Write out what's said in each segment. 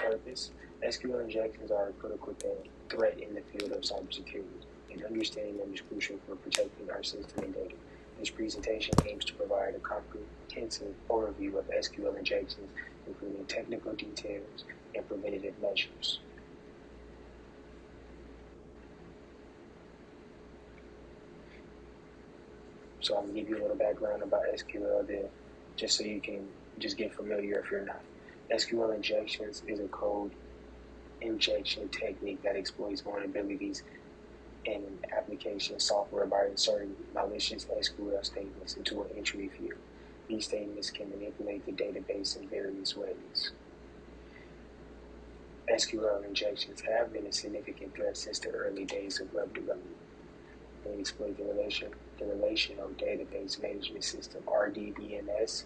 purpose, SQL injections are a critical threat in the field of cybersecurity, and understanding them is crucial for protecting our system and data. This presentation aims to provide a comprehensive overview of SQL injections, including technical details and preventative measures. So I'm going to give you a little background about SQL there, just so you can just get familiar if you're not. SQL injections is a code injection technique that exploits vulnerabilities in application software by inserting malicious SQL statements into an entry field. These statements can manipulate the database in various ways. SQL injections have been a significant threat since the early days of web development. They exploit the relational database management system, RDBMS,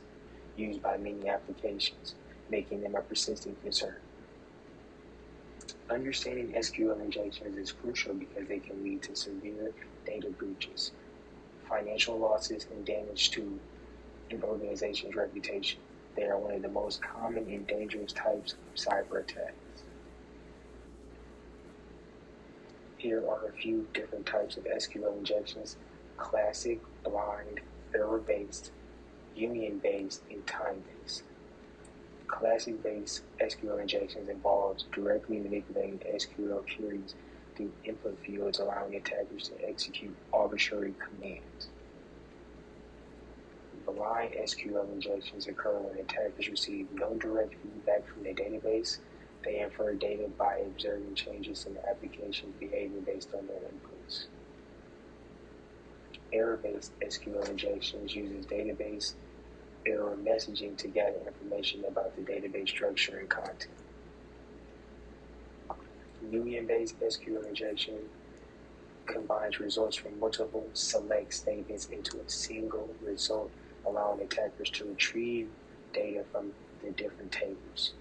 used by many applications, making them a persistent concern. Understanding SQL injections is crucial because they can lead to severe data breaches, financial losses, and damage to an organization's reputation. They are one of the most common and dangerous types of cyber attacks. Here are a few different types of SQL injections: classic, blind, error-based, union-based, and time-based. Classic-based SQL injections involves directly manipulating SQL queries through input fields, allowing attackers to execute arbitrary commands. Blind SQL injections occur when attackers receive no direct feedback from the database. They infer data by observing changes in the application's behavior based on their inputs. Error-based SQL injections uses database error messaging to gather information about the database structure and content. Union-based SQL injection combines results from multiple select statements into a single result, allowing attackers to retrieve data from the different tables.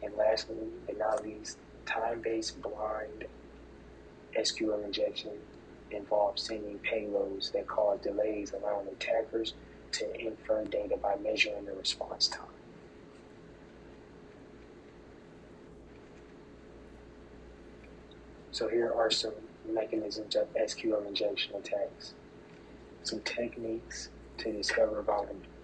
And lastly, but not least, time-based blind SQL injection involves sending payloads that cause delays, allowing attackers to infer data by measuring the response time. So here are some mechanisms of SQL injection attacks. Some techniques to discover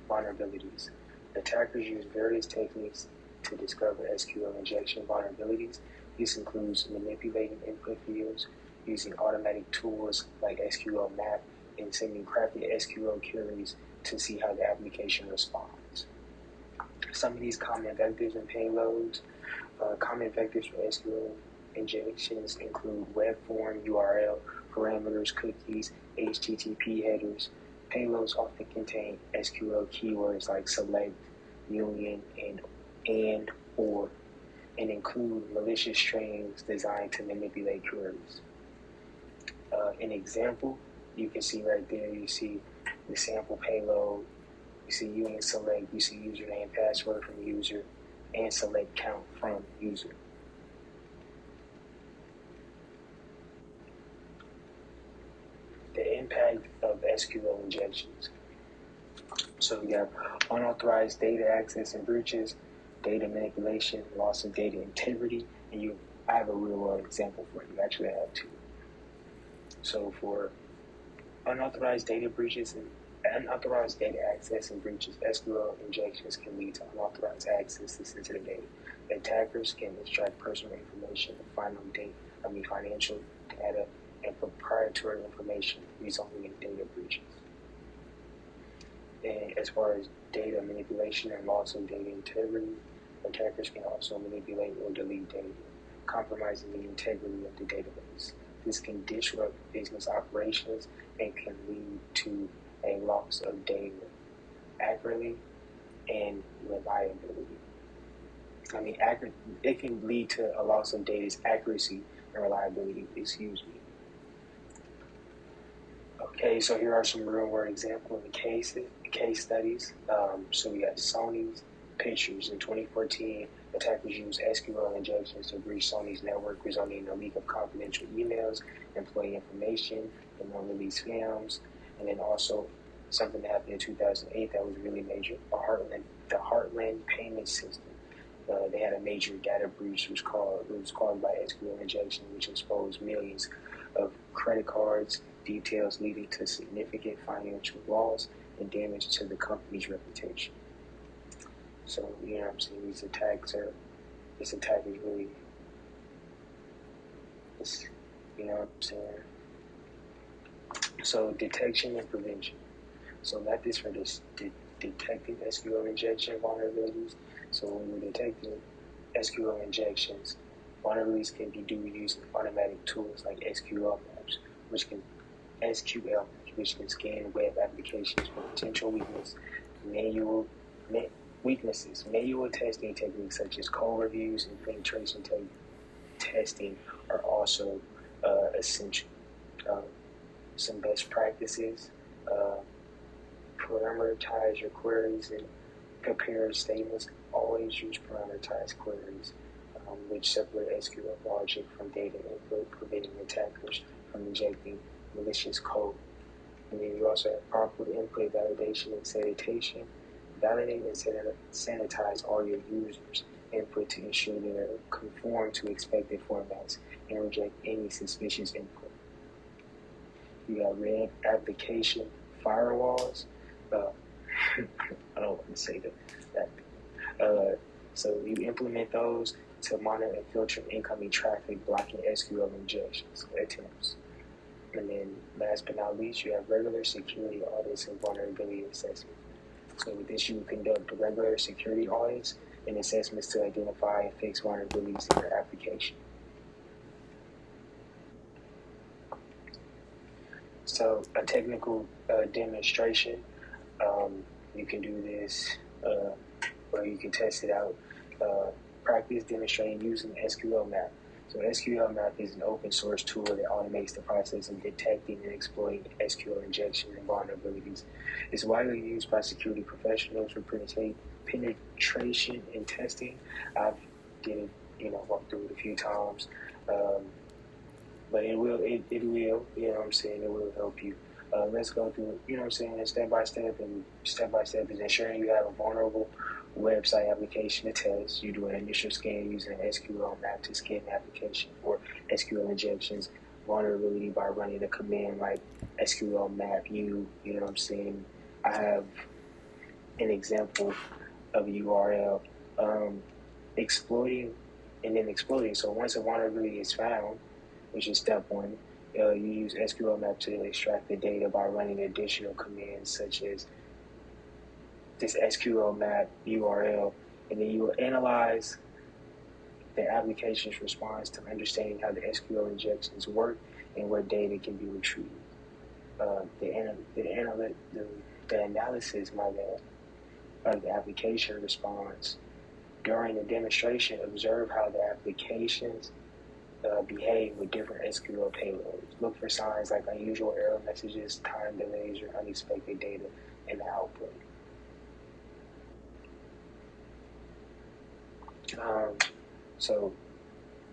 vulnerabilities. Attackers use various techniques to discover SQL injection vulnerabilities. This includes manipulating input fields, using automatic tools like SQL map, and sending crafted SQL queries to see how the application responds. Some of these common vectors and payloads. Common vectors for SQL injections include web form, URL, parameters, cookies, HTTP headers. Payloads often contain SQL keywords like select, union, and or, and include malicious strings designed to manipulate queries. An example, you can see right there, you see the sample payload, you see union select, you see username, password from user, and select count from user. The impact of SQL injections. So we have unauthorized data access and breaches, data manipulation, loss of data integrity, and I have a real world example for you. Actually, I have two. So for unauthorized data breaches and unauthorized data access and breaches, SQL injections can lead to unauthorized access to sensitive data. Attackers can extract personal information, financial data, and proprietary information, resulting in data breaches. And as far as data manipulation and loss of data integrity, attackers can also manipulate or delete data, compromising the integrity of the database. This can disrupt business operations and can lead to a loss of data accurately and reliability. It can lead to a loss of data's accuracy and reliability, Okay, so here are some real-world examples of case studies. So we got Sony's pictures. In 2014, attackers used SQL injections to breach Sony's network, resulting in a leak of confidential emails, employee information, and unreleased films. And then also something that happened in 2008 that was really major: the Heartland payment system. they had a major data breach it was caused by SQL injection, which exposed millions of credit cards details, leading to significant financial loss and damage to the company's reputation. So, you know what I'm saying, this attack is really, you know what I'm saying. So, detection and prevention. So, methods for this detecting SQL injection vulnerabilities. So, when we're detecting SQL injections, vulnerabilities can be due using automatic tools like SQL maps, which can scan web applications for potential weaknesses. Manual testing techniques such as code reviews and penetration testing are also essential. Some best practices: parameterize your queries and compare statements. Always use parameterized queries, which separate SQL logic from data input, preventing attackers from injecting malicious code. And then you also have proper input validation and sanitation. Validate and sanitize all your users' input to ensure they conform to expected formats and reject any suspicious input. You got red application firewalls. I don't want to say that. So you implement those to monitor and filter incoming traffic, blocking SQL injections attempts. And then last but not least, you have regular security audits and vulnerability assessment. So with this, you will conduct regular security audits and assessments to identify and fix vulnerabilities in your application. So a technical demonstration, you can do this, or you can test it out. Practice demonstrating using SQL Map. So SQL Map is an open source tool that automates the process of detecting and exploiting SQL injections and vulnerabilities. It's widely used by security professionals for penetration and testing. I've walked through it a few times, but it will, you know what I'm saying, it will help you. Let's go through, you know what I'm saying, step by step is ensuring you have a vulnerable website application to test. You do an initial scan using an SQL map to scan the application for SQL injections, vulnerability by running a command like SQL map you know what I'm saying. I have an example of a URL, exploiting. So once a vulnerability is found, which is step one, you use SQL map to extract the data by running additional commands such as this SQL map URL, and then you will analyze the application's response to understanding how the SQL injections work and what data can be retrieved. The analysis of the application response during the demonstration, observe how the applications behave with different SQL payloads. Look for signs like unusual error messages, time delays, or unexpected data in the output. So,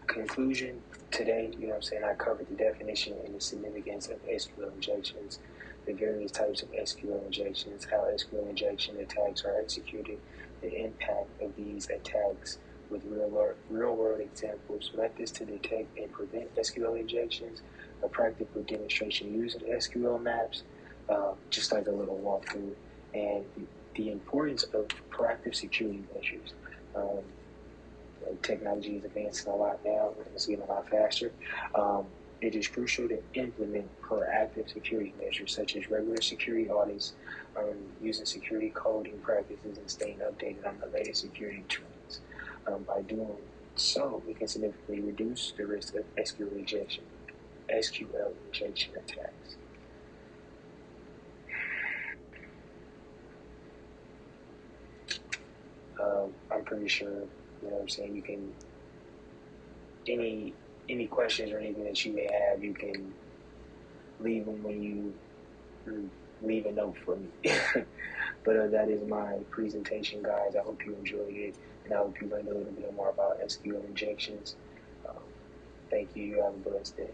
conclusion today, you know what I'm saying, I covered the definition and the significance of SQL injections, the various types of SQL injections, how SQL injection attacks are executed, the impact of these attacks with real-world examples, methods to detect and prevent SQL injections, a practical demonstration using SQL maps, just like a little walkthrough, and the importance of proactive security measures. Technology is advancing a lot now, and it's getting a lot faster. It is crucial to implement proactive security measures such as regular security audits, using security coding practices, and staying updated on the latest security trends. By doing so, we can significantly reduce the risk of SQL injection attacks. I'm pretty sure, you know what I'm saying, you can, any questions or anything that you may have, you can leave them when you leave a note for me. But that is my presentation, guys. I hope you enjoyed it, and I hope you learned a little bit more about SQL injections. Thank you. You have a blessed day.